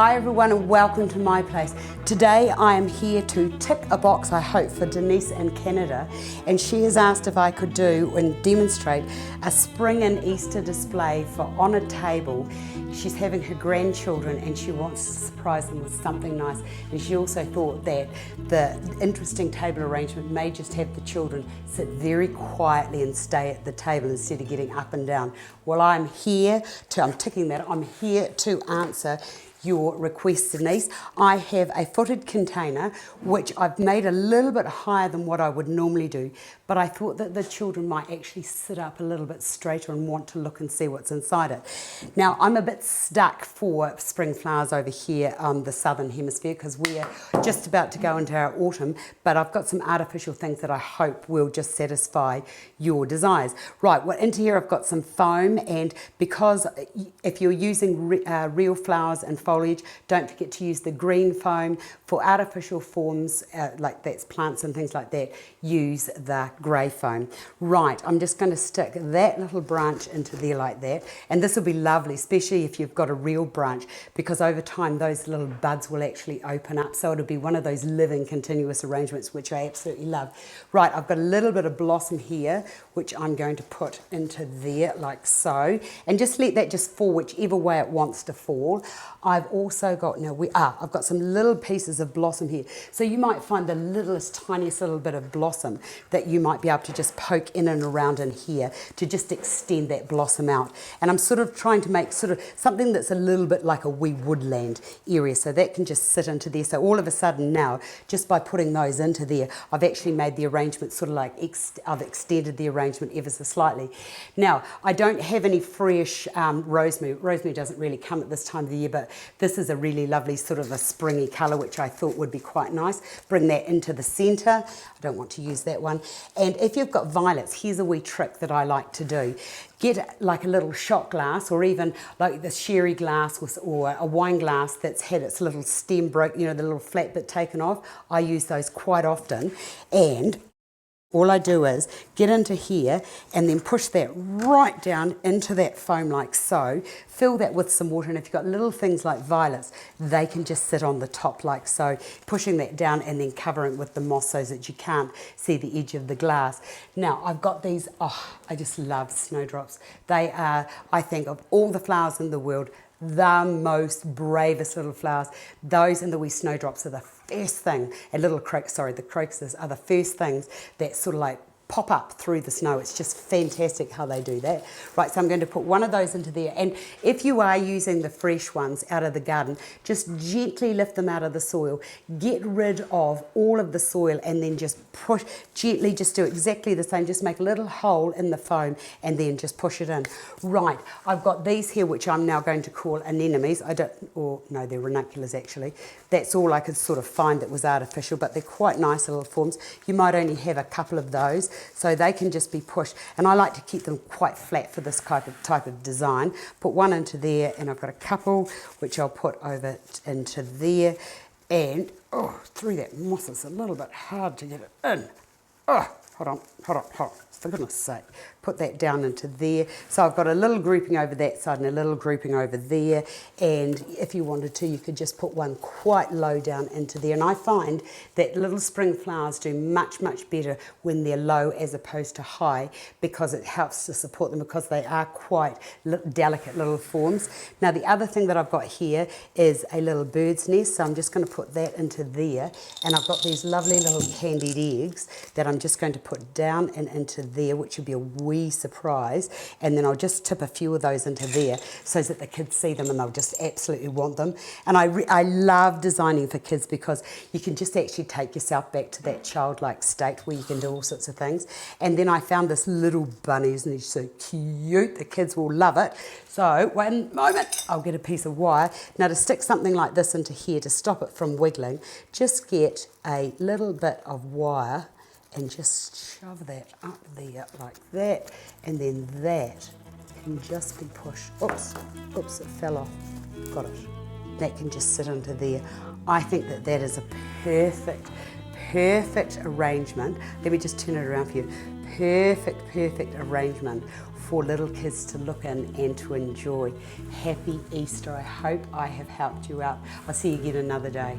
Hi everyone and welcome to my place. Today I am here to tick a box, I hope, for Denise in Canada, and she has asked if I could do and demonstrate a spring and Easter display for on a table. She's having her grandchildren and she wants to surprise them with something nice, and she also thought that the interesting table arrangement may just have the children sit very quietly and stay at the table instead of getting up and down. Well, I'm here to answer your request, Denise. I have a footed container which I've made a little bit higher than what I would normally do, but I thought that the children might actually sit up a little bit straighter and want to look and see what's inside it. Now, I'm a bit stuck for spring flowers over here on the southern hemisphere because we're just about to go into our autumn, but I've got some artificial things that I hope will just satisfy your desires. Right, well, into here I've got some foam, and because if you're using real flowers and foliage, don't forget to use the green foam. For artificial forms like that's plants and things like that, use the grey foam. Right, I'm just going to stick that little branch into there like that, and this will be lovely, especially if you've got a real branch, because over time those little buds will actually open up, so it'll be one of those living continuous arrangements which I absolutely love. Right, I've got a little bit of blossom here which I'm going to put into there like so, and just let that just fall whichever way it wants to fall. I've also got, I've got some little pieces of blossom here. So you might find the littlest, tiniest little bit of blossom that you might be able to just poke in and around in here to just extend that blossom out. And I'm sort of trying to make sort of something that's a little bit like a wee woodland area. So that can just sit into there. So all of a sudden now, just by putting those into there, I've actually made the arrangement sort of like, I've extended the arrangement ever so slightly. Now, I don't have any fresh rosemary. Rosemary doesn't really come at this time of the year, but this is a really lovely sort of a springy colour which I thought would be quite nice. Bring that into the centre. I don't want to use that one. And if you've got violets, here's a wee trick that I like to do. Get like a little shot glass, or even like the sherry glass or a wine glass that's had its little stem broke, the little flat bit taken off. I use those quite often, and all I do is get into here and then push that right down into that foam like so. Fill that with some water, and if you've got little things like violets, they can just sit on the top like so. Pushing that down and then covering it with the moss so that you can't see the edge of the glass. Now, I've got these, I just love snowdrops. They are, I think, of all the flowers in the world, the most bravest little flowers. Those and the wee snowdrops are the first thing, and the crocuses are the first things that sort of like pop up through the snow. It's just fantastic how they do that. Right, so I'm going to put one of those into there, and if you are using the fresh ones out of the garden, just gently lift them out of the soil, get rid of all of the soil, and then just push gently, just do exactly the same, just make a little hole in the foam and then just push it in. Right, I've got these here which I'm now going to call anemones. They're ranunculus actually. That's all I could sort of find that was artificial, but they're quite nice little forms. You might only have a couple of those, so they can just be pushed. And I like to keep them quite flat for this type of design. Put one into there, and I've got a couple which I'll put over into there. And, through that moss, it's a little bit hard to get it in. Hold on, for goodness sake. Put that down into there. So I've got a little grouping over that side and a little grouping over there. And if you wanted to, you could just put one quite low down into there. And I find that little spring flowers do much, much better when they're low as opposed to high, because it helps to support them, because they are quite delicate little forms. Now, the other thing that I've got here is a little bird's nest. So I'm just going to put that into there. And I've got these lovely little candied eggs that I'm just going to put down and into there, which will be a wee surprise. And then I'll just tip a few of those into there so that the kids see them and they'll just absolutely want them. And I love designing for kids, because you can just actually take yourself back to that childlike state where you can do all sorts of things. And then I found this little bunny, isn't he so cute? The kids will love it. So one moment, I'll get a piece of wire. Now, to stick something like this into here to stop it from wiggling, just get a little bit of wire and just shove that up there like that, and then that can just be pushed. Oops, it fell off. Got it. That can just sit under there. I think that that is a perfect arrangement. Let me just turn it around for you. perfect, perfect arrangement for little kids to look in and to enjoy. Happy Easter. I hope I have helped you out. I'll see you again another day.